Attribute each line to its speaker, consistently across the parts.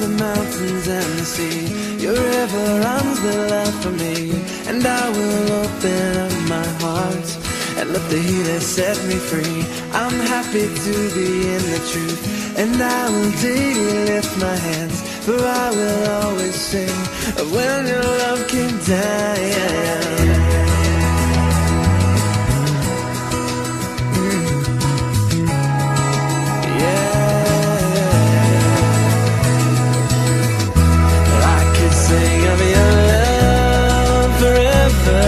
Speaker 1: the mountains and the sea. Your river runs with love for me, and I will open up my heart and let the healer set me free. I'm happy to be in the truth, and I will daily lift my hands, for I will always sing of when your love came down. Sing of your love forever.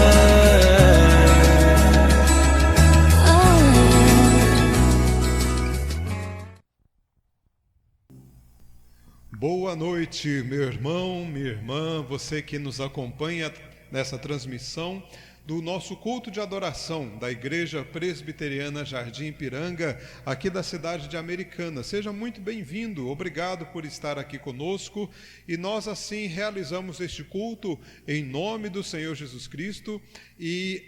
Speaker 2: Boa noite, meu irmão, minha irmã, você que nos acompanha nessa transmissão do nosso culto de adoração da Igreja Presbiteriana Jardim Ipiranga, aqui da cidade de Americana. Seja muito bem-vindo, obrigado por estar aqui conosco, e nós assim realizamos este culto em nome do Senhor Jesus Cristo e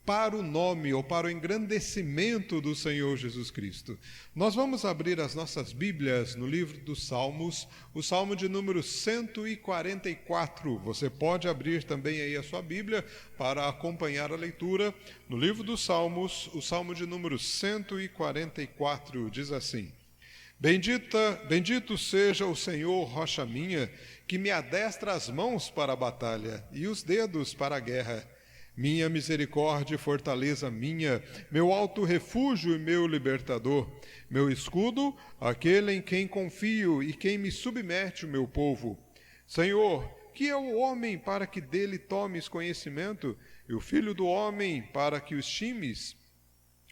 Speaker 2: para o nome ou para o engrandecimento do Senhor Jesus Cristo. Nós vamos abrir as nossas Bíblias no livro dos Salmos, o Salmo de número 144. Você pode abrir também aí a sua Bíblia para acompanhar a leitura. No livro dos Salmos, o Salmo de número 144 diz assim: Bendito seja o Senhor, rocha minha, que me adestra as mãos para a batalha e os dedos para a guerra. Minha misericórdia e fortaleza minha, meu alto refúgio e meu libertador, meu escudo, aquele em quem confio e quem me submete o meu povo. Senhor, que é o homem para que dele tomes conhecimento, e o filho do homem para que o estimes?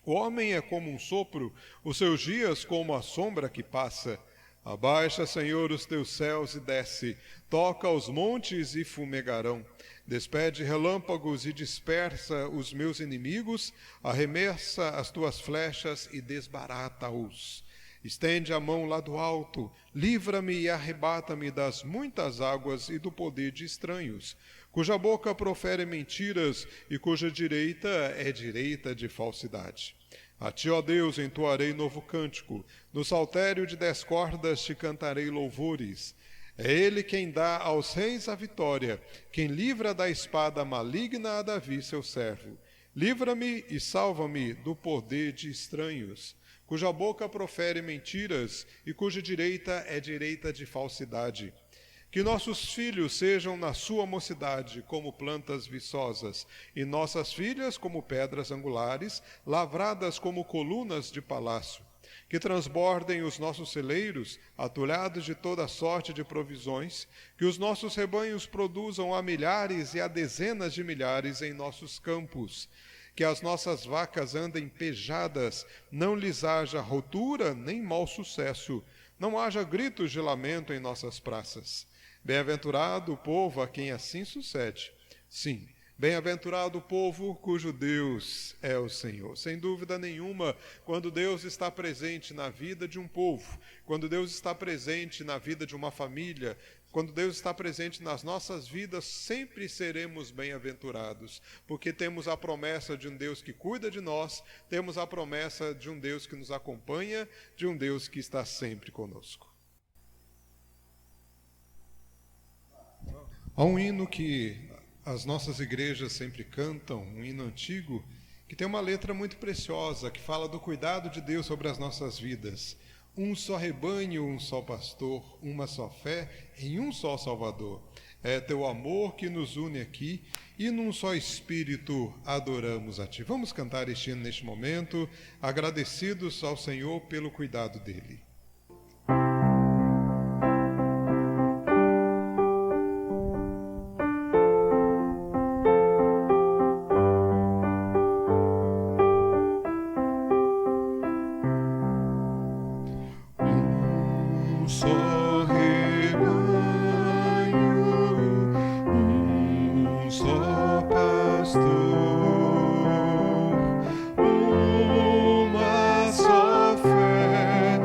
Speaker 2: O homem é como um sopro, os seus dias como a sombra que passa. Abaixa, Senhor, os teus céus e desce, toca os montes e fumegarão. Despede relâmpagos e dispersa os meus inimigos, arremessa as tuas flechas e desbarata-os. Estende a mão lá do alto, livra-me e arrebata-me das muitas águas e do poder de estranhos, cuja boca profere mentiras e cuja direita é direita de falsidade. A ti, ó Deus, entoarei novo cântico, no saltério de 10 cordas te cantarei louvores. É ele quem dá aos reis a vitória, quem livra da espada maligna a Davi, seu servo. Livra-me e salva-me do poder de estranhos, cuja boca profere mentiras e cuja direita é direita de falsidade. Que nossos filhos sejam na sua mocidade como plantas viçosas, e nossas filhas como pedras angulares, lavradas como colunas de palácio. Que transbordem os nossos celeiros, atulhados de toda sorte de provisões, que os nossos rebanhos produzam a milhares e a dezenas de milhares em nossos campos, que as nossas vacas andem pejadas, não lhes haja rotura nem mau sucesso, não haja gritos de lamento em nossas praças. Bem-aventurado o povo a quem assim sucede. Sim, bem-aventurado o povo cujo Deus é o Senhor. Sem dúvida nenhuma, quando Deus está presente na vida de um povo, quando Deus está presente na vida de uma família, quando Deus está presente nas nossas vidas, sempre seremos bem-aventurados, porque temos a promessa de um Deus que cuida de nós, temos a promessa de um Deus que nos acompanha, de um Deus que está sempre conosco. Há um hino que as nossas igrejas sempre cantam, um hino antigo, que tem uma letra muito preciosa, que fala do cuidado de Deus sobre as nossas vidas. Um só rebanho, um só pastor, uma só fé, em um só Salvador. É teu amor que nos une aqui, e num só Espírito adoramos a ti. Vamos cantar este hino neste momento, agradecidos ao Senhor pelo cuidado dele.
Speaker 3: Uma só fé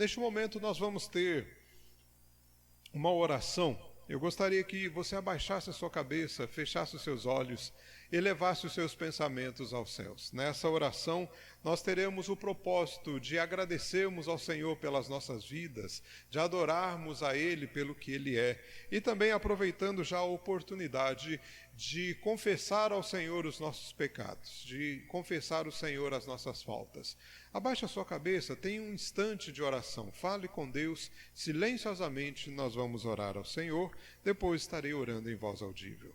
Speaker 2: Neste momento nós vamos ter uma oração. Eu gostaria que você abaixasse a sua cabeça, fechasse os seus olhos, elevasse os seus pensamentos aos céus. Nessa oração nós teremos o propósito de agradecermos ao Senhor pelas nossas vidas, de adorarmos a Ele pelo que Ele é, e também aproveitando já a oportunidade de confessar ao Senhor os nossos pecados, de confessar ao Senhor as nossas faltas. Abaixe a sua cabeça, tenha um instante de oração, fale com Deus, silenciosamente nós vamos orar ao Senhor, depois estarei orando em voz audível.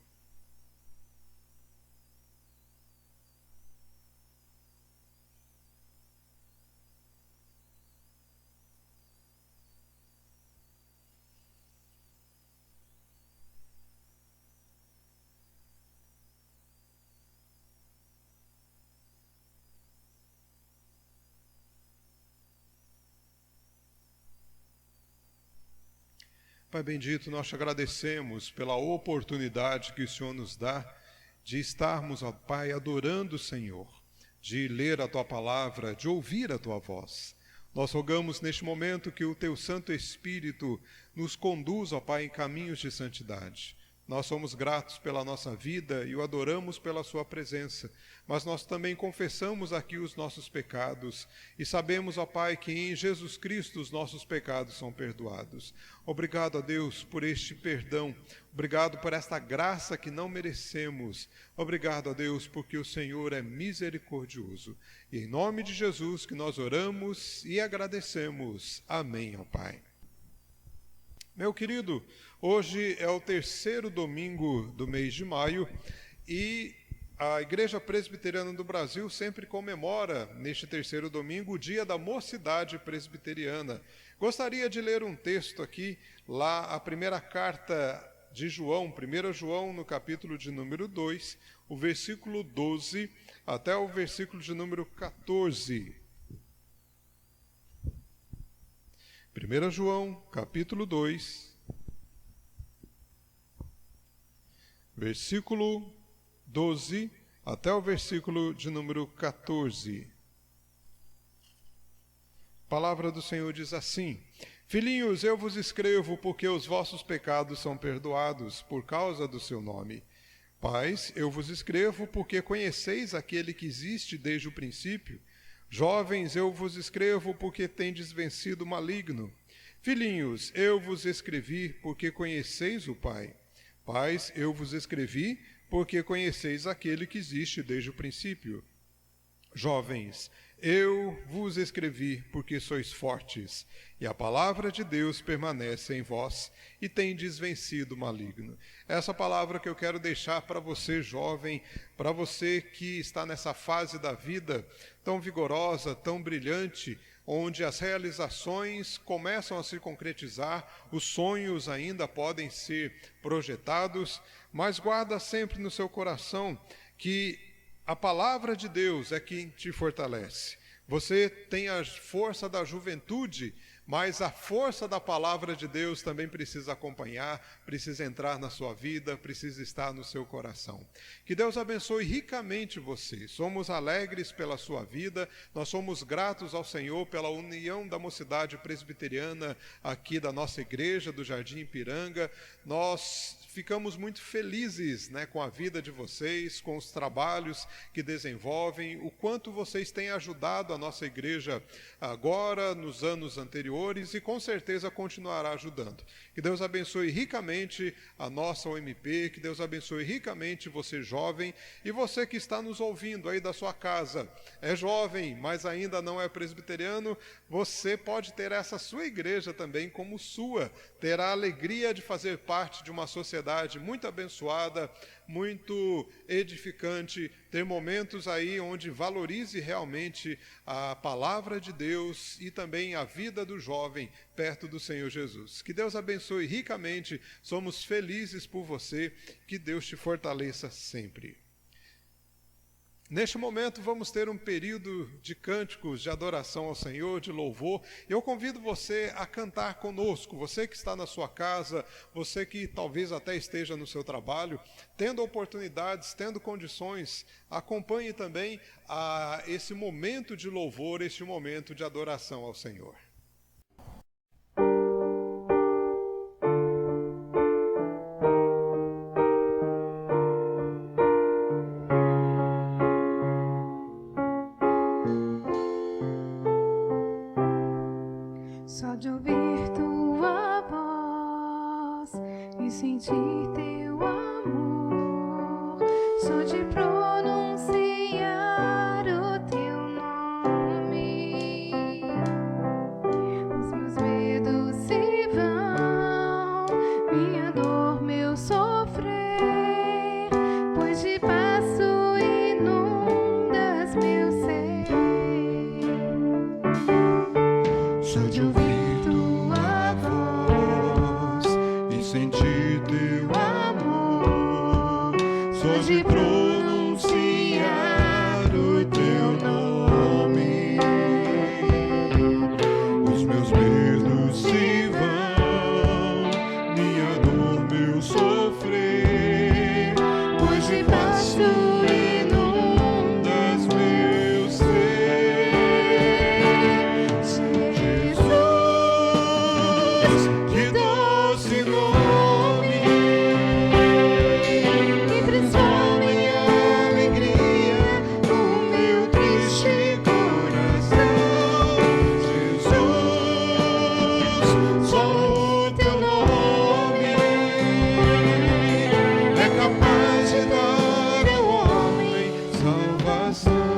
Speaker 2: Pai bendito, nós te agradecemos pela oportunidade que o Senhor nos dá de estarmos, ó Pai, adorando o Senhor, de ler a Tua palavra, de ouvir a Tua voz. Nós rogamos neste momento que o Teu Santo Espírito nos conduza, ó Pai, em caminhos de santidade. Nós somos gratos pela nossa vida e o adoramos pela sua presença, mas nós também confessamos aqui os nossos pecados e sabemos, ó Pai, que em Jesus Cristo os nossos pecados são perdoados. Obrigado a Deus por este perdão, obrigado por esta graça que não merecemos, obrigado a Deus porque o Senhor é misericordioso. E em nome de Jesus que nós oramos e agradecemos. Amém, ó Pai. Meu querido, hoje é o terceiro domingo do mês de maio e a Igreja Presbiteriana do Brasil sempre comemora, neste terceiro domingo, o Dia da Mocidade Presbiteriana. Gostaria de ler um texto aqui, lá a primeira carta de João, 1 João, no capítulo de número 2, o versículo 12 até o versículo de número 14. 1 João, capítulo 2, versículo 12 até o versículo de número 14. A palavra do Senhor diz assim: Filhinhos, eu vos escrevo porque os vossos pecados são perdoados por causa do seu nome. Pais, eu vos escrevo porque conheceis aquele que existe desde o princípio. Jovens, eu vos escrevo porque tendes vencido o maligno. Filhinhos, eu vos escrevi porque conheceis o Pai. Pais, eu vos escrevi porque conheceis aquele que existe desde o princípio. Jovens, eu vos escrevi porque sois fortes, e a palavra de Deus permanece em vós, e tendes vencido o maligno. Essa palavra que eu quero deixar para você, jovem, para você que está nessa fase da vida tão vigorosa, tão brilhante, onde as realizações começam a se concretizar, os sonhos ainda podem ser projetados, mas guarda sempre no seu coração que a palavra de Deus é quem te fortalece. Você tem a força da juventude, mas a força da palavra de Deus também precisa acompanhar, precisa entrar na sua vida, precisa estar no seu coração. Que Deus abençoe ricamente você. Somos alegres pela sua vida, nós somos gratos ao Senhor pela união da mocidade presbiteriana aqui da nossa igreja, do Jardim Ipiranga. Nós ficamos muito felizes, com a vida de vocês, com os trabalhos que desenvolvem, o quanto vocês têm ajudado a nossa igreja agora, nos anos anteriores, e com certeza continuará ajudando. Que Deus abençoe ricamente a nossa OMP, que Deus abençoe ricamente você jovem, e você que está nos ouvindo aí da sua casa, é jovem, mas ainda não é presbiteriano, você pode ter essa sua igreja também como sua, ter a alegria de fazer parte de uma sociedade muito abençoada, muito edificante, ter momentos aí onde valorize realmente a palavra de Deus e também a vida do jovem perto do Senhor Jesus. Que Deus abençoe ricamente, somos felizes por você, que Deus te fortaleça sempre. Neste momento vamos ter um período de cânticos de adoração ao Senhor, de louvor. Eu convido você a cantar conosco, você que está na sua casa, você que talvez até esteja no seu trabalho, tendo oportunidades, tendo condições, acompanhe também esse momento de louvor, este momento de adoração ao Senhor.
Speaker 3: Só de ouvir tua voz e sentir teu amor, só de pronunciar o teu nome, os meus medos se vão, minha dor, meu sofrer, pois de passo inundas meu ser. Só de ouvir
Speaker 2: Sentir teu amor, só de pronunciar o teu nome, os meus medos se vão, minha dor, meu sofrer, pois de passo inundas meu ser. Jesus, que doce nome,
Speaker 3: que transforma em alegria o meu triste
Speaker 2: coração. Jesus, só o teu nome é capaz de dar ao homem salvação.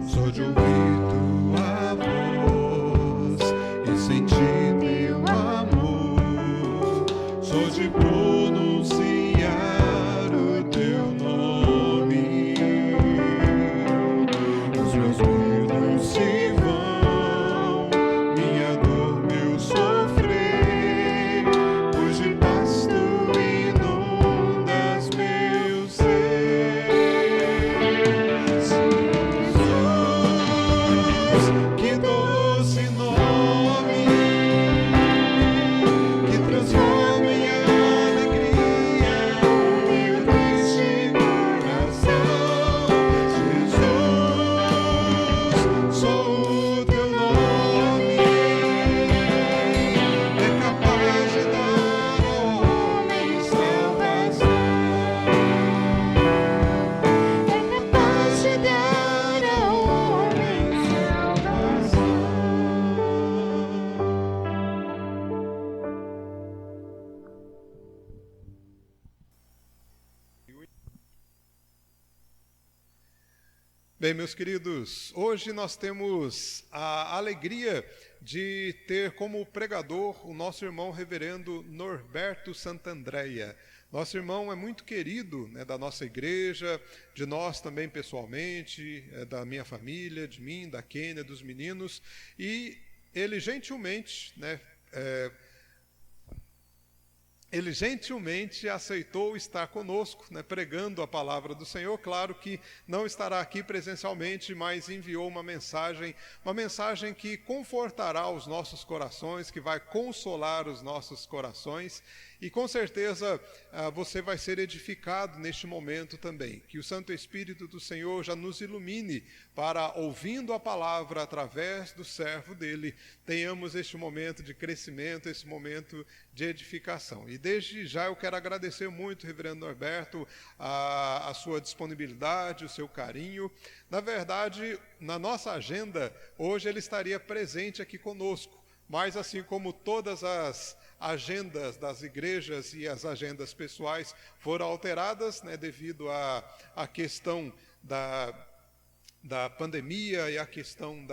Speaker 2: Só de ouvir tua voz e sentir teu amor, só de pronunciar o teu nome, os meus medos se vão, minha dor, meu sofrer, pois de pasto inundas meu ser. Jesus, que doce nome, que transforma em alegria o meu triste coração. Jesus, só o teu nome é capaz de dar ao homem salvação.
Speaker 3: é capaz de dar ao homem salvação.
Speaker 2: Bem, meus queridos, hoje nós temos a alegria de ter como pregador o nosso irmão reverendo Norberto Santandréia. Nosso irmão é muito querido, da nossa igreja, de nós também pessoalmente, da minha família, de mim, da Kênia, dos meninos, e ele gentilmente, né, ele gentilmente aceitou estar conosco, né, pregando a palavra do Senhor. Claro que não estará aqui presencialmente, mas enviou uma mensagem que confortará os nossos corações, que vai consolar os nossos corações. E com certeza você vai ser edificado neste momento também. Que o Santo Espírito do Senhor já nos ilumine para, ouvindo a palavra através do servo dele, tenhamos este momento de crescimento, esse momento de edificação. E desde já eu quero agradecer muito, reverendo Norberto, a sua disponibilidade, o seu carinho. Na verdade, na nossa agenda, hoje ele estaria presente aqui conosco. Mas assim como todas as agendas das igrejas e as agendas pessoais foram alteradas, né, devido à questão da pandemia e à questão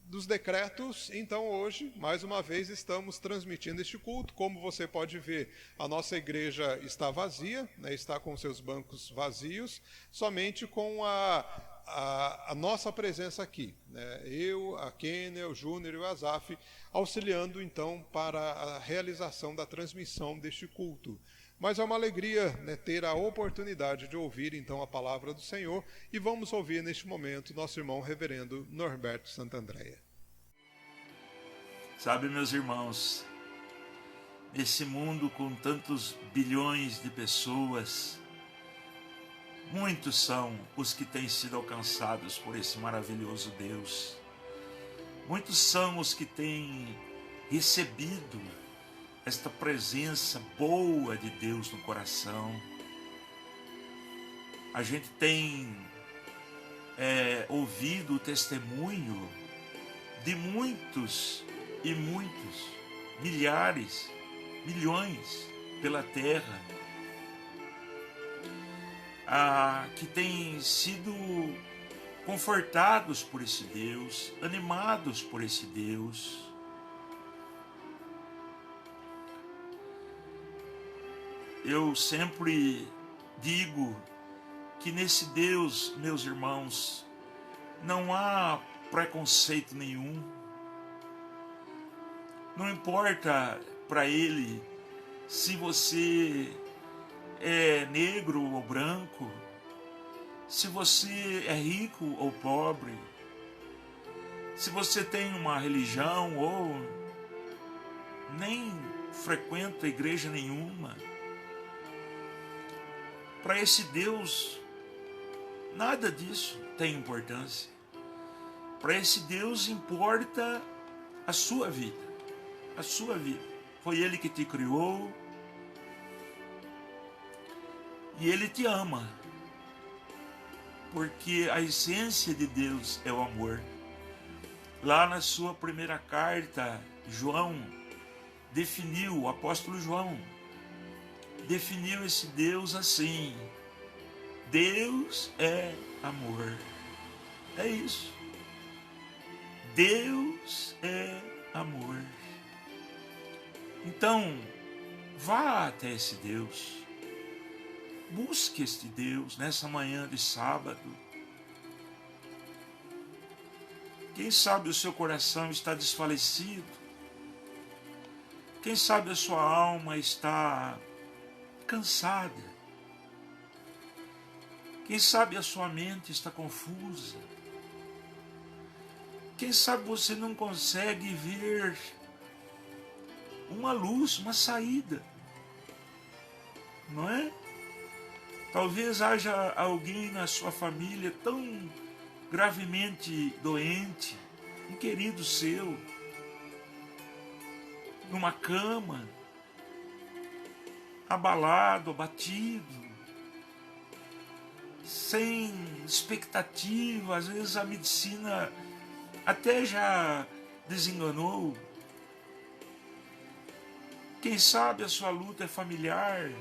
Speaker 2: dos decretos, então hoje, mais uma vez, estamos transmitindo este culto. Como você pode ver, a nossa igreja está vazia, né, está com seus bancos vazios, somente com a nossa presença aqui, né? Eu, a Kênia, o Júnior e o Azaf, auxiliando então para a realização da transmissão deste culto. Mas é uma alegria, né, ter a oportunidade de ouvir então a palavra do Senhor, e vamos ouvir neste momento nosso irmão reverendo Norberto Santandréia.
Speaker 4: Sabe, meus irmãos, nesse mundo com tantos bilhões de pessoas, muitos são os que têm sido alcançados por esse maravilhoso Deus. Muitos são os que têm recebido esta presença boa de Deus no coração. A gente tem ouvido o testemunho de muitos e muitos, milhares, milhões pela terra, que têm sido confortados por esse Deus, animados por esse Deus. Eu sempre digo que nesse Deus, meus irmãos, não há preconceito nenhum. Não importa para Ele se você é negro ou branco, se você é rico ou pobre, se você tem uma religião ou nem frequenta igreja nenhuma. Para esse Deus, nada disso tem importância. Para esse Deus importa a sua vida. A sua vida. Foi Ele que te criou. E Ele te ama. Porque a essência de Deus é o amor. Lá na sua primeira carta, João definiu, o apóstolo João definiu esse Deus assim: Deus é amor. É isso. Deus é amor. Então, vá até esse Deus. Busque este Deus nessa manhã de sábado. Quem sabe o seu coração está desfalecido. Quem sabe a sua alma está cansada. Quem sabe a sua mente está confusa. Quem sabe você não consegue ver uma luz, uma saída. Não é? Talvez haja alguém na sua família tão gravemente doente, um querido seu, numa cama, abalado, abatido, sem expectativa. Às vezes a medicina até já desenganou. Quem sabe a sua luta é familiar,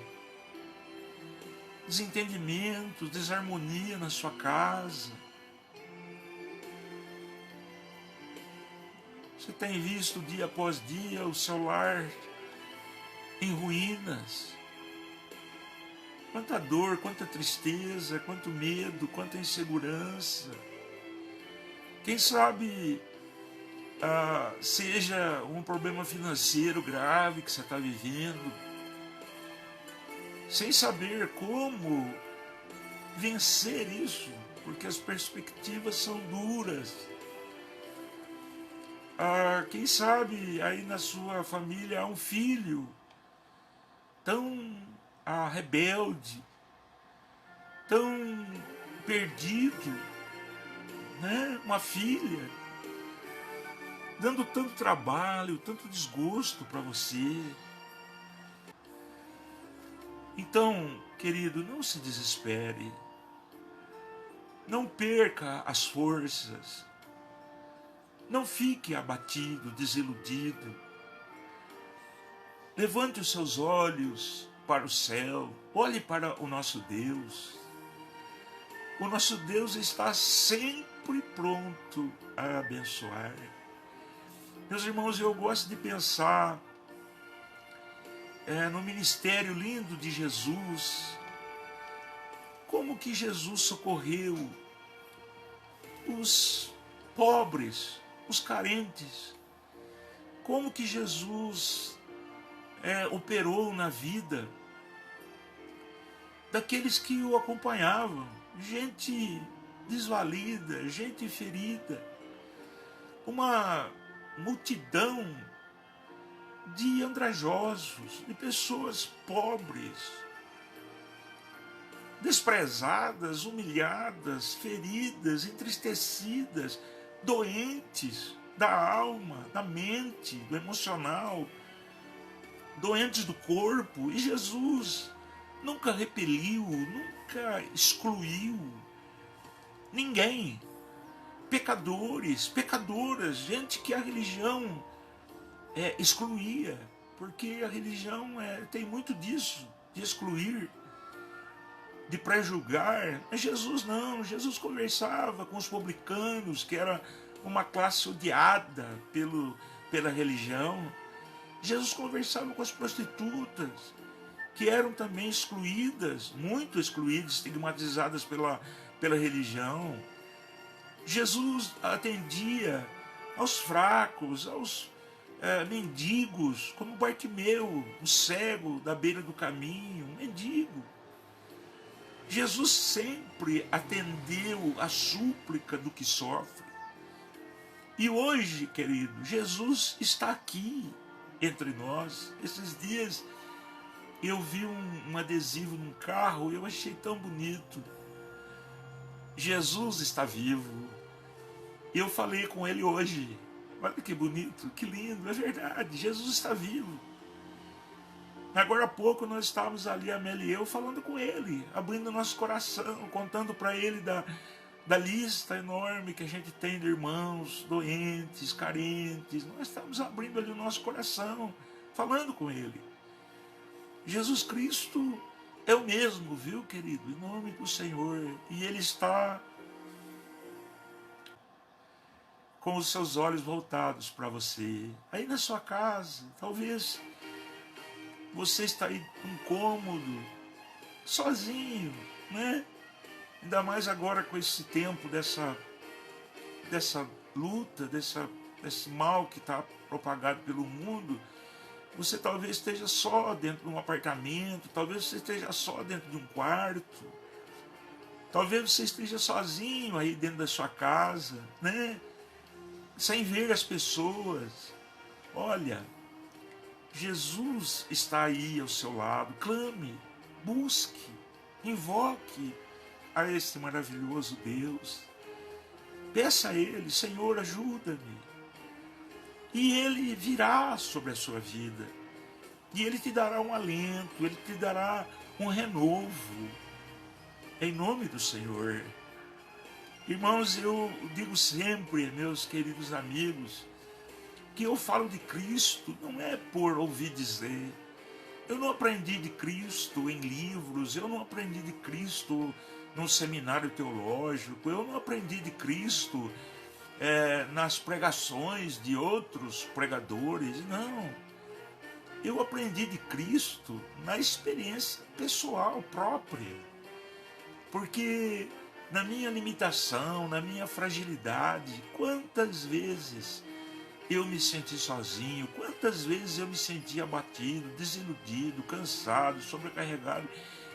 Speaker 4: desentendimento, desarmonia na sua casa. Você tem visto dia após dia o seu lar em ruínas. Quanta dor, quanta tristeza, quanto medo, quanta insegurança. Quem sabe seja um problema financeiro grave que você está vivendo, sem saber como vencer isso, porque as perspectivas são duras. Quem sabe aí na sua família há um filho tão rebelde, tão perdido, né? Uma filha dando tanto trabalho, tanto desgosto para você. Então, querido, não se desespere. Não perca as forças. Não fique abatido, desiludido. Levante os seus olhos para o céu. Olhe para o nosso Deus. O nosso Deus está sempre pronto a abençoar. Meus irmãos, eu gosto de pensar no ministério lindo de Jesus. Como que Jesus socorreu os pobres, os carentes. Como que Jesus operou na vida daqueles que o acompanhavam. Gente desvalida, gente ferida. Uma multidão de andrajosos, de pessoas pobres, desprezadas, humilhadas, feridas, entristecidas, doentes da alma, da mente, do emocional, doentes do corpo. E Jesus nunca repeliu, nunca excluiu ninguém. Pecadores, pecadoras, gente que a religião excluía, porque a religião tem muito disso, de excluir, de pré-julgar. Mas Jesus não, Jesus conversava com os publicanos, que era uma classe odiada pela religião. Jesus conversava com as prostitutas, que eram também excluídas, muito excluídas, estigmatizadas pela religião. Jesus atendia aos fracos, aos mendigos, como Bartimeu, o cego da beira do caminho, um mendigo. Jesus sempre atendeu a súplica do que sofre. E hoje, querido, Jesus está aqui entre nós. Esses dias eu vi um adesivo num carro e eu achei tão bonito. Jesus está vivo. Eu falei com ele hoje. Olha que bonito, que lindo, é verdade, Jesus está vivo. Agora há pouco nós estávamos ali, a Amélia e eu, falando com ele, abrindo nosso coração, contando para ele da lista enorme que a gente tem de irmãos doentes, carentes. Nós estamos abrindo ali o nosso coração, falando com ele. Jesus Cristo é o mesmo, viu, querido? Em nome do Senhor. E ele está com os seus olhos voltados para você. Aí na sua casa, talvez você está aí incômodo, sozinho, né? Ainda mais agora com esse tempo dessa luta, desse mal que está propagado pelo mundo. Você talvez esteja só dentro de um apartamento, talvez você esteja só dentro de um quarto, talvez você esteja sozinho aí dentro da sua casa, né? Sem ver as pessoas. Olha, Jesus está aí ao seu lado. Clame, busque, invoque a esse maravilhoso Deus. Peça a Ele: Senhor, ajuda-me. E Ele virá sobre a sua vida. E Ele te dará um alento, Ele te dará um renovo. Em nome do Senhor. Irmãos, eu digo sempre, meus queridos amigos, que eu falo de Cristo não é por ouvir dizer. Eu não aprendi de Cristo em livros, eu não aprendi de Cristo num seminário teológico, eu não aprendi de Cristo nas pregações de outros pregadores, não. Eu aprendi de Cristo na experiência pessoal própria, porque na minha limitação, na minha fragilidade, quantas vezes eu me senti sozinho, quantas vezes eu me senti abatido, desiludido, cansado, sobrecarregado.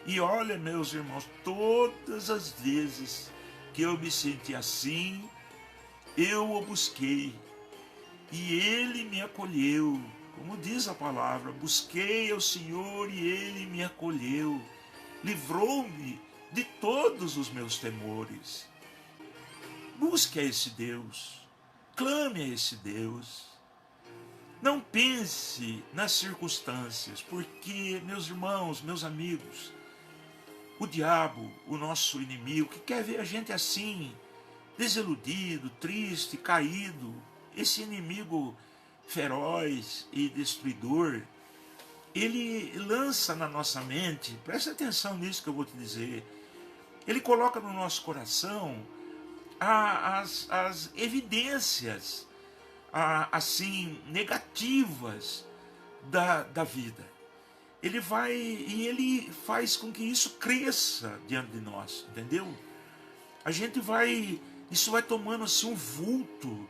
Speaker 4: E olha, meus irmãos, todas as vezes que eu me senti assim, eu o busquei e ele me acolheu. Como diz a palavra, busquei ao Senhor e ele me acolheu, livrou-me de todos os meus temores. Busque a esse Deus, clame a esse Deus. Não pense nas circunstâncias, porque, meus irmãos, meus amigos, o diabo, o nosso inimigo, que quer ver a gente assim, desiludido, triste, caído, esse inimigo feroz e destruidor, ele lança na nossa mente, presta atenção nisso que eu vou te dizer, ele coloca no nosso coração as evidências assim negativas da vida. Ele vai e ele faz com que isso cresça diante de nós, entendeu? Isso vai tomando assim um vulto.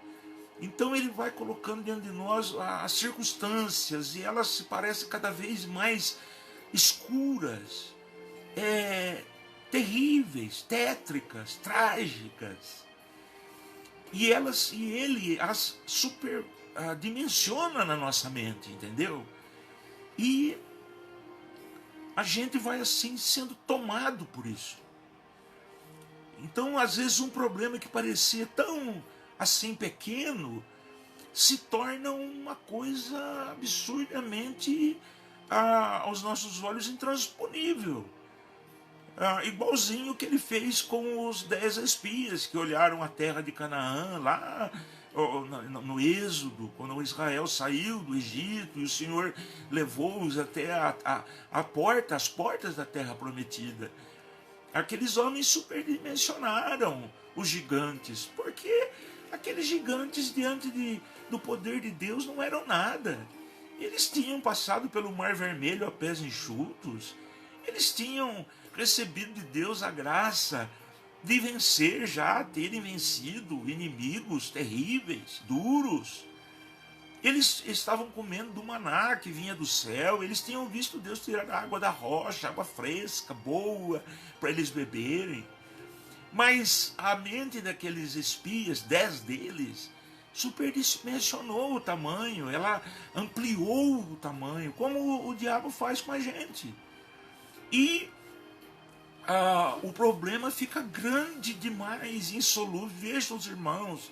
Speaker 4: Então ele vai colocando diante de nós as circunstâncias e elas se parecem cada vez mais escuras, terríveis, tétricas, trágicas. E ele as dimensiona na nossa mente, entendeu? E a gente vai assim sendo tomado por isso. Então, às vezes, um problema que parecia tão assim pequeno se torna uma coisa absurdamente aos nossos olhos intransponível. Igualzinho o que ele fez com os 10 espias que olharam a terra de Canaã lá no Êxodo, quando Israel saiu do Egito e o Senhor levou-os até as portas da terra prometida. Aqueles homens superdimensionaram os gigantes, porque aqueles gigantes diante do poder de Deus não eram nada. Eles tinham passado pelo Mar Vermelho a pés enxutos, eles tinham recebido de Deus a graça de vencer já, terem vencido inimigos terríveis, duros. Eles estavam comendo do maná que vinha do céu, eles tinham visto Deus tirar a água da rocha, água fresca, boa, para eles beberem. Mas a mente daqueles espias, 10 deles, superdimensionou o tamanho, ela ampliou o tamanho, como o diabo faz com a gente. E o problema fica grande demais, insolúvel. Vejam os irmãos,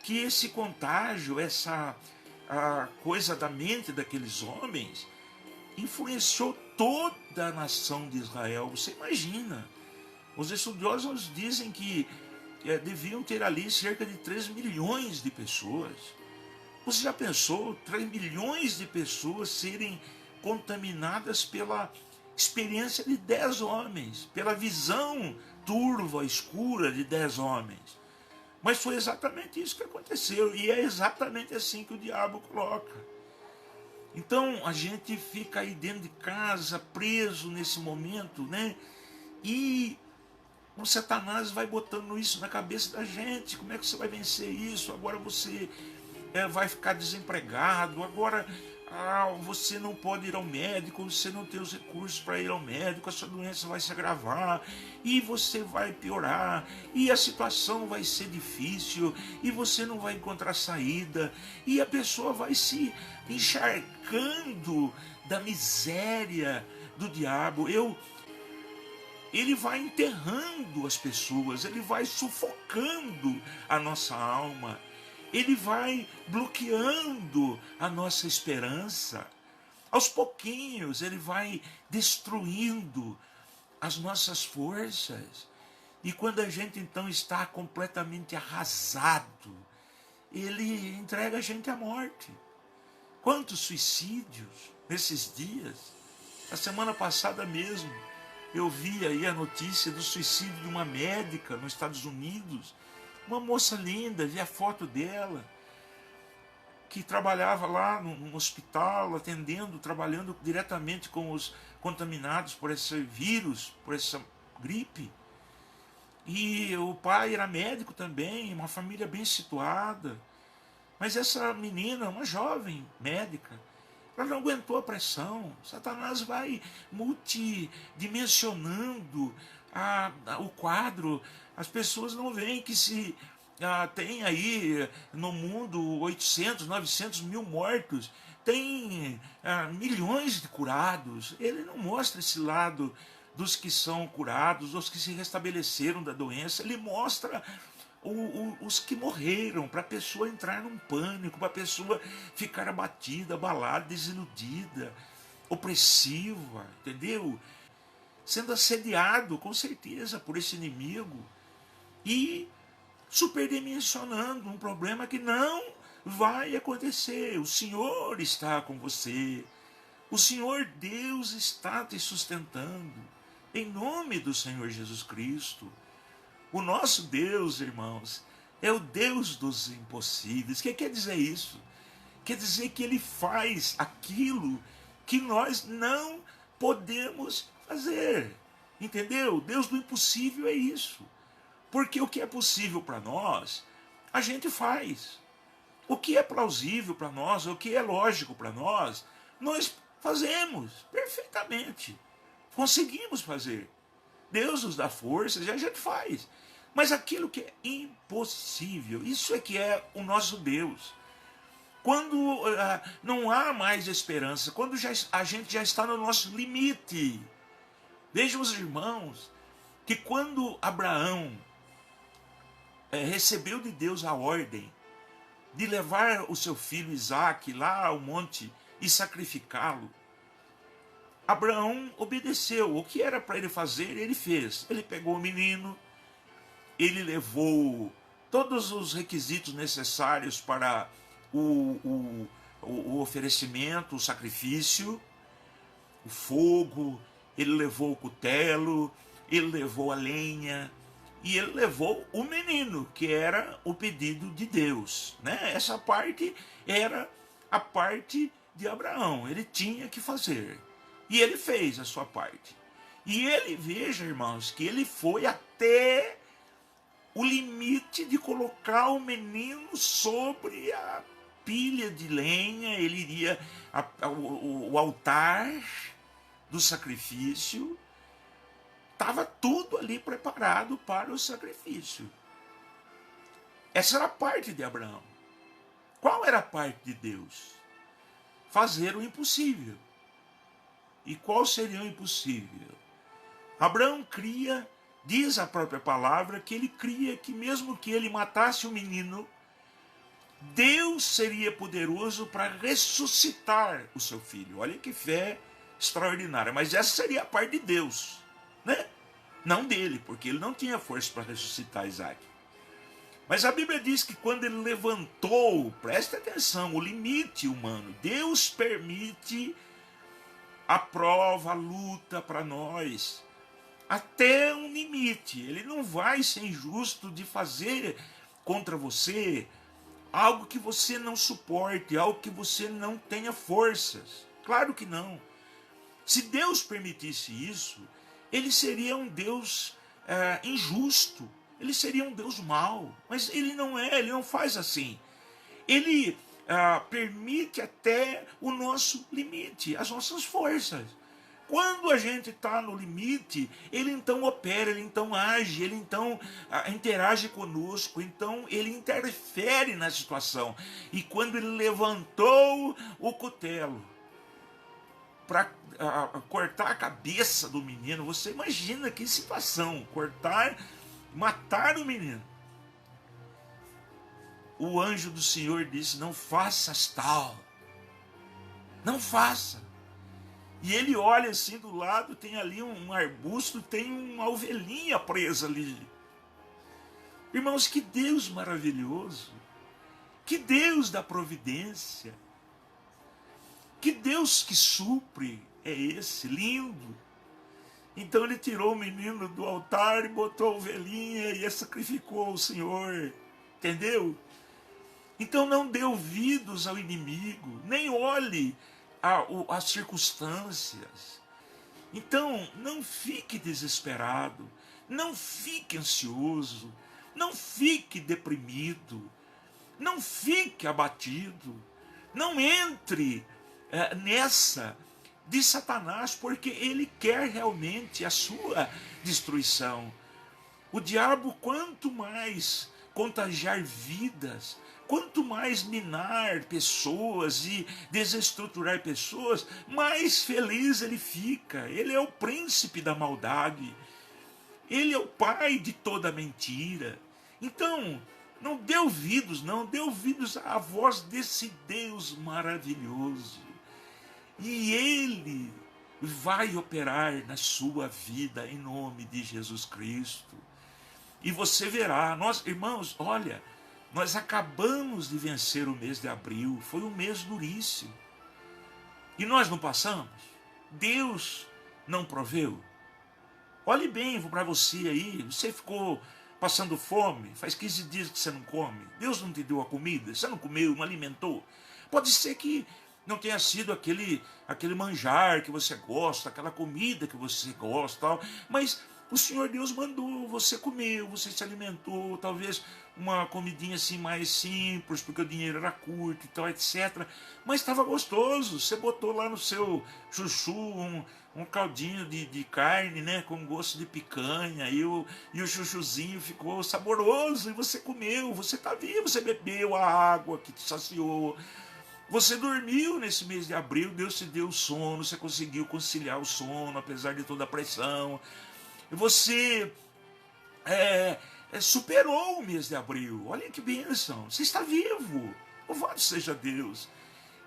Speaker 4: que esse contágio, essa coisa da mente daqueles homens, influenciou toda a nação de Israel. Você imagina, os estudiosos dizem que deviam ter ali cerca de 3 milhões de pessoas. Você já pensou 3 milhões de pessoas serem contaminadas pela experiência de 10 homens, pela visão turva, escura de 10 homens? Mas foi exatamente isso que aconteceu, e é exatamente assim que o diabo coloca. Então a gente fica aí dentro de casa, preso nesse momento, né? E o Satanás vai botando isso na cabeça da gente. Como é que você vai vencer isso? Agora você vai ficar desempregado, agora você não pode ir ao médico, você não tem os recursos para ir ao médico, a sua doença vai se agravar e você vai piorar e a situação vai ser difícil e você não vai encontrar saída e a pessoa vai se encharcando da miséria do diabo. Ele vai enterrando as pessoas, ele vai sufocando a nossa alma, ele vai bloqueando a nossa esperança. Aos pouquinhos ele vai destruindo as nossas forças. E quando a gente então está completamente arrasado, ele entrega a gente à morte. Quantos suicídios nesses dias? A semana passada mesmo eu vi aí a notícia do suicídio de uma médica nos Estados Unidos. Uma moça linda, vi a foto dela, que trabalhava lá no hospital, trabalhando diretamente com os contaminados por esse vírus, por essa gripe. E o pai era médico também, uma família bem situada. Mas essa menina, uma jovem médica, ela não aguentou a pressão. Satanás vai multidimensionando o quadro. As pessoas não veem que se tem aí no mundo 800, 900 mil mortos, tem milhões de curados. Ele não mostra esse lado dos que são curados, dos que se restabeleceram da doença. Ele mostra os que morreram, para a pessoa entrar num pânico, para a pessoa ficar abatida, abalada, desiludida, opressiva, entendeu? Sendo assediado, com certeza, por esse inimigo e superdimensionando um problema que não vai acontecer. O Senhor está com você. O Senhor Deus está te sustentando. Em nome do Senhor Jesus Cristo. O nosso Deus, irmãos, é o Deus dos impossíveis. O que quer dizer isso? Quer dizer que Ele faz aquilo que nós não podemos fazer. Entendeu? Deus do impossível é isso. Porque o que é possível para nós, a gente faz. O que é plausível para nós, o que é lógico para nós fazemos perfeitamente. Conseguimos fazer. Deus nos dá forças e a gente faz. Mas aquilo que é impossível, isso é que é o nosso Deus. Quando não há mais esperança, quando a gente já está no nosso limite. Vejam os irmãos, que quando Abraão recebeu de Deus a ordem de levar o seu filho Isaque lá ao monte e sacrificá-lo, Abraão obedeceu. O que era para ele fazer, ele fez. Ele pegou o menino, ele levou todos os requisitos necessários para o oferecimento, o sacrifício, o fogo, ele levou o cutelo, ele levou a lenha, e ele levou o menino, que era o pedido de Deus. Né? Essa parte era a parte de Abraão, ele tinha que fazer. E ele fez a sua parte. E ele, veja, irmãos, que ele foi até o limite de colocar o menino sobre a pilha de lenha. Ele iria o altar do sacrifício. Estava tudo ali preparado para o sacrifício. Essa era a parte de Abraão. Qual era a parte de Deus? Fazer o impossível. E qual seria o impossível? Abraão cria, diz a própria palavra, que ele cria que mesmo que ele matasse o menino, Deus seria poderoso para ressuscitar o seu filho. Olha que fé extraordinária. Mas essa seria a parte de Deus, né? Não dele, porque ele não tinha força para ressuscitar Isaque. Mas a Bíblia diz que quando ele levantou, preste atenção, o limite humano, Deus permite a prova, a luta para nós, até um limite. Ele não vai ser injusto de fazer contra você algo que você não suporte, algo que você não tenha forças. Claro que não. Se Deus permitisse isso, ele seria um Deus injusto, ele seria um Deus mau. Mas ele não é, ele não faz assim. Ele permite até o nosso limite, as nossas forças. Quando a gente está no limite, ele então opera, ele então age, ele então interage conosco, então ele interfere na situação. E quando ele levantou o cutelo para cortar a cabeça do menino, você imagina que situação, matar o menino. O anjo do Senhor disse, não faças tal, não faça. E ele olha assim do lado, tem ali um arbusto, tem uma ovelhinha presa ali. Irmãos, que Deus maravilhoso, que Deus da providência, que Deus que supre é esse, lindo. Então ele tirou o menino do altar e botou a ovelhinha e sacrificou o Senhor, entendeu? Então não dê ouvidos ao inimigo, nem olhe as circunstâncias. Então não fique desesperado, não fique ansioso, não fique deprimido. Não fique abatido. Não entre nessa de Satanás, porque ele quer realmente a sua destruição. O diabo, quanto mais contagiar vidas, quanto mais minar pessoas e desestruturar pessoas, mais feliz ele fica. Ele é o príncipe da maldade. Ele é o pai de toda mentira. Então, não dê ouvidos, não dê ouvidos à voz desse Deus maravilhoso. E ele vai operar na sua vida em nome de Jesus Cristo. E você verá, nós, irmãos, olha, nós acabamos de vencer o mês de abril, foi um mês duríssimo. E nós não passamos? Deus não proveu? Olhe bem para você aí, você ficou passando fome, faz 15 dias que você não come, Deus não te deu a comida, você não comeu, não alimentou. Pode ser que não tenha sido aquele manjar que você gosta, aquela comida que você gosta, tal, mas o Senhor Deus mandou, você comeu, você se alimentou, talvez uma comidinha assim mais simples, porque o dinheiro era curto e tal, etc. Mas estava gostoso, você botou lá no seu chuchu um caldinho de carne, né, com gosto de picanha, e o chuchuzinho ficou saboroso, e você comeu, você está vivo, você bebeu a água que te saciou. Você dormiu nesse mês de abril, Deus te deu sono, você conseguiu conciliar o sono, apesar de toda a pressão. Você superou o mês de abril. Olha que bênção. Você está vivo. Louvado seja Deus.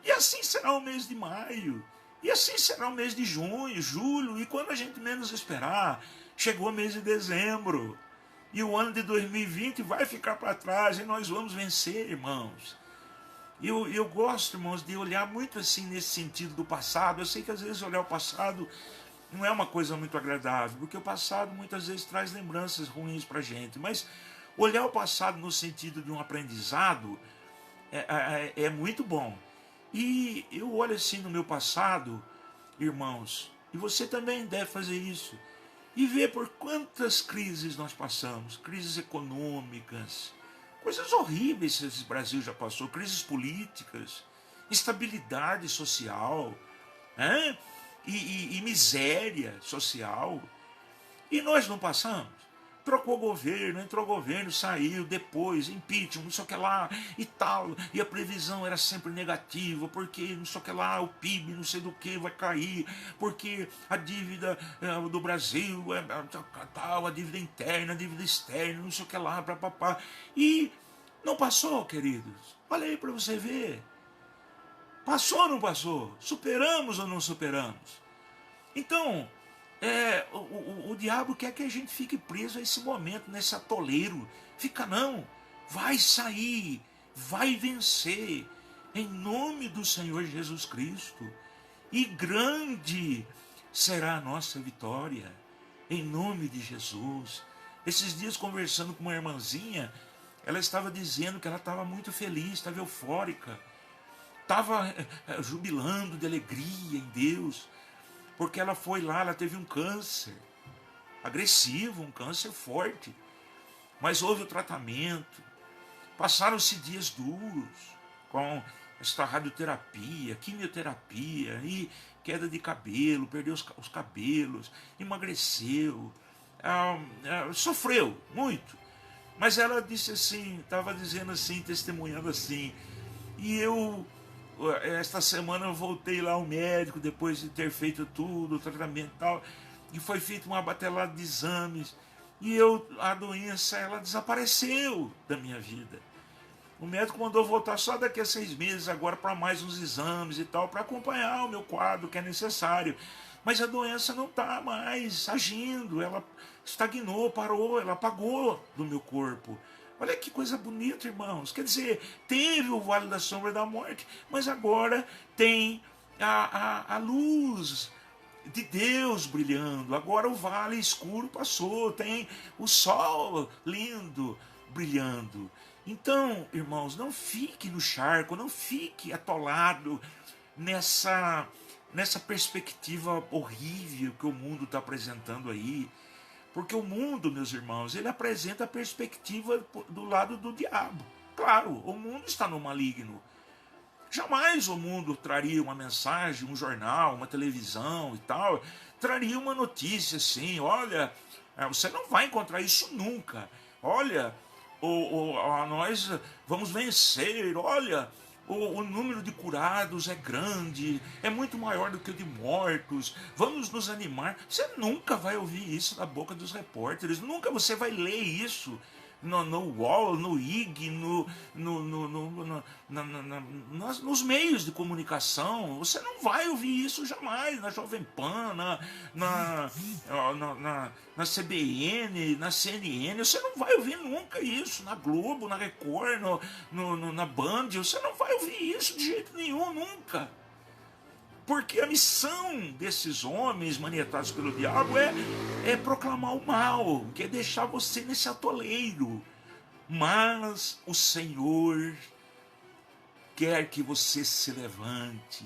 Speaker 4: E assim será o mês de maio. E assim será o mês de junho, julho. E quando a gente menos esperar, chegou o mês de dezembro. E o ano de 2020 vai ficar para trás e nós vamos vencer, irmãos. Eu gosto, irmãos, de olhar muito assim nesse sentido do passado. Eu sei que às vezes olhar o passado não é uma coisa muito agradável, porque o passado muitas vezes traz lembranças ruins para a gente, mas olhar o passado no sentido de um aprendizado é muito bom. E eu olho assim no meu passado, irmãos, e você também deve fazer isso, e ver por quantas crises nós passamos, crises econômicas, coisas horríveis que esse Brasil já passou, crises políticas, instabilidade social, né? E miséria social. E nós não passamos. Trocou governo, entrou governo, saiu, depois, impeachment, não sei o que lá, e tal. E a previsão era sempre negativa, porque não sei o que lá, o PIB, não sei do que, vai cair, porque a dívida do Brasil é tal, a dívida interna, a dívida externa, não sei o que lá, papapá. E não passou, queridos. Olha aí para você ver. Passou ou não passou? Superamos ou não superamos? Então, o diabo quer que a gente fique preso a esse momento, nesse atoleiro. Fica não, vai sair, vai vencer, em nome do Senhor Jesus Cristo. E grande será a nossa vitória, em nome de Jesus. Esses dias, conversando com uma irmãzinha, ela estava dizendo que ela estava muito feliz, estava eufórica, estava jubilando de alegria em Deus, porque ela foi lá, ela teve um câncer agressivo, um câncer forte, mas houve o tratamento, passaram-se dias duros, com esta radioterapia, quimioterapia, e queda de cabelo, perdeu os cabelos, emagreceu, sofreu muito, mas ela disse assim, estava dizendo assim, testemunhando assim, e esta semana eu voltei lá ao médico, depois de ter feito tudo, o tratamento e tal, e foi feita uma batelada de exames, e a doença, ela desapareceu da minha vida. O médico mandou voltar só daqui a 6 meses, agora para mais uns exames e tal, para acompanhar o meu quadro, que é necessário. Mas a doença não está mais agindo, ela estagnou, parou, ela apagou do meu corpo. Olha que coisa bonita, irmãos. Quer dizer, teve o vale da sombra da morte, mas agora tem a luz de Deus brilhando. Agora o vale escuro passou, tem o sol lindo brilhando. Então, irmãos, não fique no charco, não fique atolado nessa perspectiva horrível que o mundo está apresentando aí. Porque o mundo, meus irmãos, ele apresenta a perspectiva do lado do diabo. Claro, o mundo está no maligno. Jamais o mundo traria uma mensagem, um jornal, uma televisão e tal, traria uma notícia assim, olha, você não vai encontrar isso nunca. Olha, nós vamos vencer, olha, o número de curados é grande, é muito maior do que o de mortos, vamos nos animar. Você nunca vai ouvir isso da boca dos repórteres, nunca você vai ler isso no UOL, no IG, nos meios de comunicação. Você não vai ouvir isso jamais, na Jovem Pan, na CBN, na CNN. Você não vai ouvir nunca isso, na Globo, na Record, na Band. Você não vai ouvir isso de jeito nenhum, nunca. Porque a missão desses homens manietados pelo diabo é proclamar o mal, que é deixar você nesse atoleiro. Mas o Senhor quer que você se levante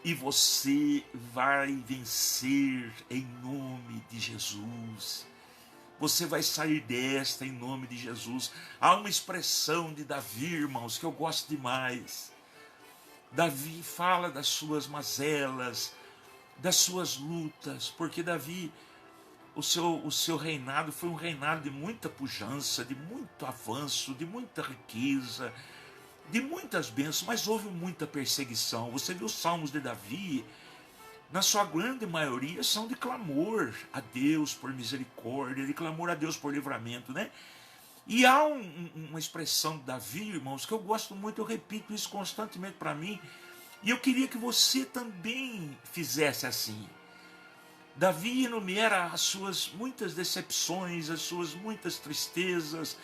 Speaker 4: e você vai vencer em nome de Jesus. Você vai sair desta em nome de Jesus. Há uma expressão de Davi, irmãos, que eu gosto demais. Davi fala das suas mazelas, das suas lutas, porque Davi, o seu reinado foi um reinado de muita pujança, de muito avanço, de muita riqueza, de muitas bênçãos, mas houve muita perseguição. Você viu os salmos de Davi, na sua grande maioria são de clamor a Deus por misericórdia, de clamor a Deus por livramento, né? E há uma expressão de Davi, irmãos, que eu gosto muito, eu repito isso constantemente para mim, e eu queria que você também fizesse assim. Davi enumera as suas muitas decepções, as suas muitas tristezas,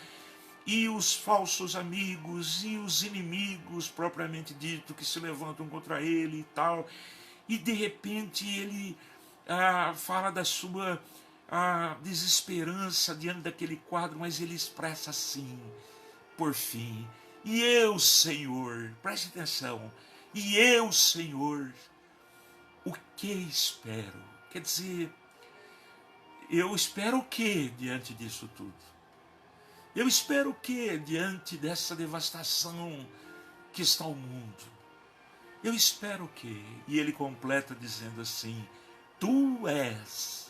Speaker 4: e os falsos amigos, e os inimigos, propriamente dito, que se levantam contra ele e tal. E de repente ele fala da sua desesperança diante daquele quadro, mas ele expressa assim, por fim: e eu, Senhor, preste atenção, e eu, Senhor, o que espero? Quer dizer, eu espero o que diante disso tudo? Eu espero o que diante dessa devastação que está o mundo? Eu espero o que? E ele completa dizendo assim: tu és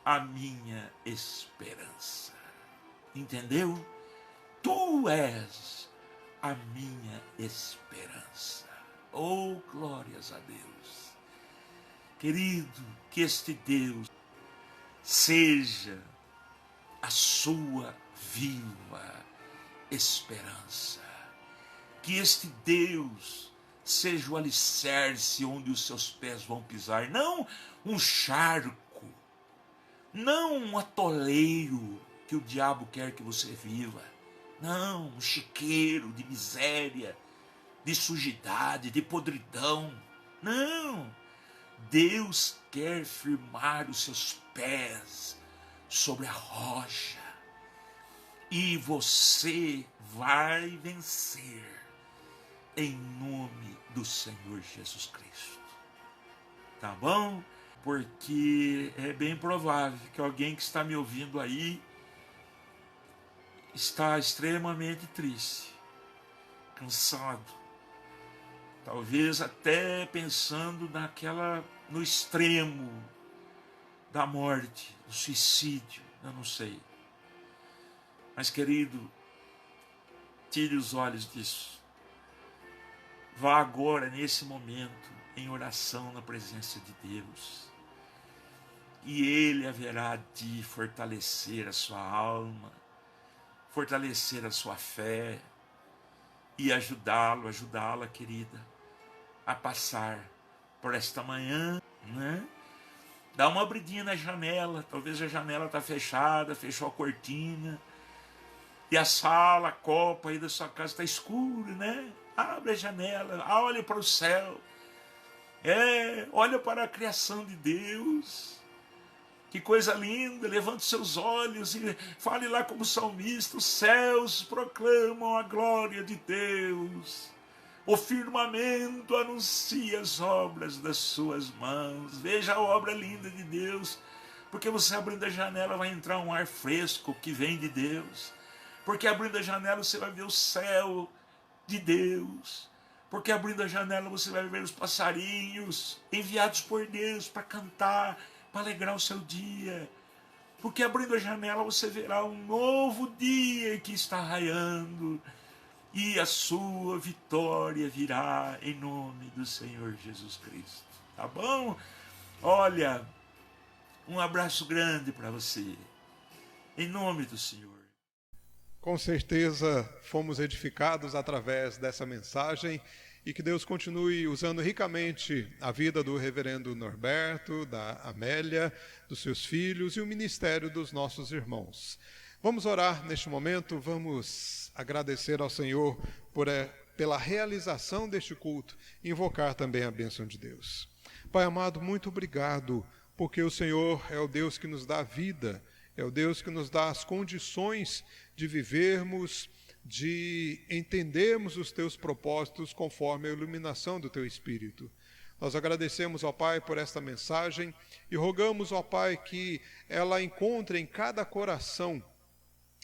Speaker 4: a minha esperança. Entendeu? Tu és a minha esperança. Oh, glórias a Deus. Querido, que este Deus seja a sua viva esperança. Que este Deus seja o alicerce onde os seus pés vão pisar, não um charco, não um atoleiro que o diabo quer que você viva, não, um chiqueiro de miséria, de sujidade, de podridão. Não, Deus quer firmar os seus pés sobre a rocha e você vai vencer em nome do Senhor Jesus Cristo. Tá bom? Porque é bem provável que alguém que está me ouvindo aí está extremamente triste, cansado, talvez até pensando no extremo da morte, do suicídio, eu não sei. Mas, querido, tire os olhos disso. Vá agora, nesse momento, em oração na presença de Deus. E Ele haverá de fortalecer a sua alma, fortalecer a sua fé e ajudá-la, querida, a passar por esta manhã, né? Dá uma abridinha na janela, talvez a janela está fechada, fechou a cortina, e a sala, a copa aí da sua casa está escura, né? Abre a janela, olhe para o céu, olha para a criação de Deus. Que coisa linda, levante seus olhos e fale lá como salmista: os céus proclamam a glória de Deus, o firmamento anuncia as obras das suas mãos. Veja a obra linda de Deus, porque você abrindo a janela vai entrar um ar fresco que vem de Deus, Porque abrindo a janela você vai ver o céu de Deus. Porque abrindo a janela você vai ver os passarinhos enviados por Deus para cantar, para alegrar o seu dia. Porque abrindo a janela você verá um novo dia que está raiando. E a sua vitória virá em nome do Senhor Jesus Cristo. Tá bom? Olha, um abraço grande para você. Em nome do Senhor.
Speaker 2: Com certeza fomos edificados através dessa mensagem e que Deus continue usando ricamente a vida do reverendo Norberto, da Amélia, dos seus filhos e o ministério dos nossos irmãos. Vamos orar neste momento, vamos agradecer ao Senhor pela realização deste culto e invocar também a bênção de Deus. Pai amado, muito obrigado, porque o Senhor é o Deus que nos dá vida, é o Deus que nos dá as condições de vivermos, de entendermos os teus propósitos conforme a iluminação do teu Espírito. Nós agradecemos, ó Pai, por esta mensagem e rogamos, ó Pai, que ela encontre em cada coração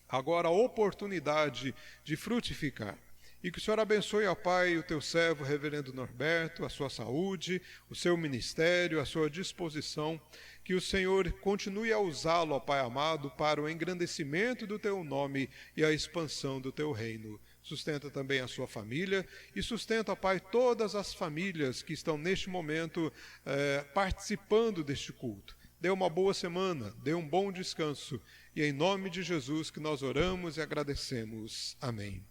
Speaker 2: agora a oportunidade de frutificar. E que o Senhor abençoe, ó Pai, o teu servo, reverendo Norberto, a sua saúde, o seu ministério, a sua disposição. Que o Senhor continue a usá-lo, ó Pai amado, para o engrandecimento do teu nome e a expansão do teu reino. Sustenta também a sua família e sustenta, ó Pai, todas as famílias que estão neste momento participando deste culto. Dê uma boa semana, dê um bom descanso. E é em nome de Jesus que nós oramos e agradecemos. Amém.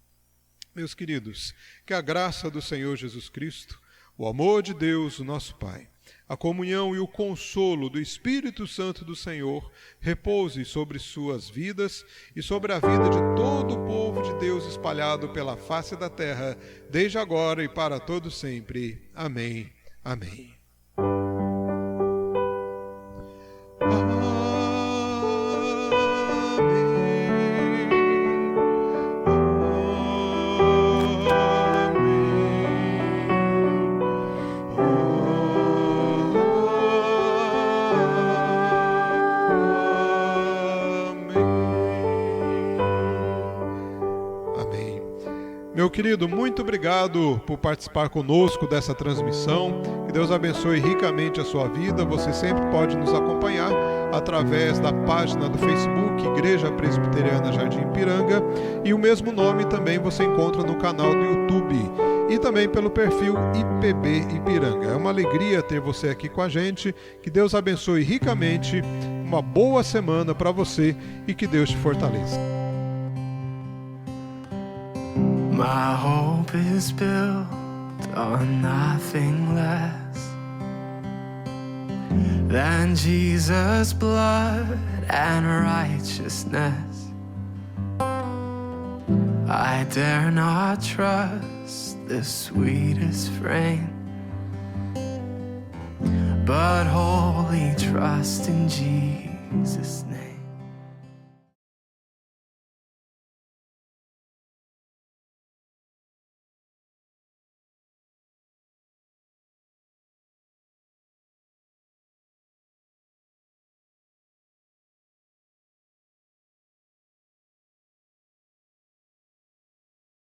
Speaker 2: Meus queridos, que a graça do Senhor Jesus Cristo, o amor de Deus, o nosso Pai, a comunhão e o consolo do Espírito Santo do Senhor repouse sobre suas vidas e sobre a vida de todo o povo de Deus espalhado pela face da terra, desde agora e para todo sempre. Amém. Amém. Meu querido, muito obrigado por participar conosco dessa transmissão. Que Deus abençoe ricamente a sua vida. Você sempre pode nos acompanhar através da página do Facebook Igreja Presbiteriana Jardim Ipiranga, e o mesmo nome também você encontra no canal do YouTube e também pelo perfil IPB Ipiranga. É uma alegria ter você aqui com a gente. Que Deus abençoe ricamente. Uma boa semana para você e que Deus te fortaleça.
Speaker 1: My hope is built on nothing less than Jesus' blood and righteousness. I dare not trust the sweetest frame, but wholly trust in Jesus' name.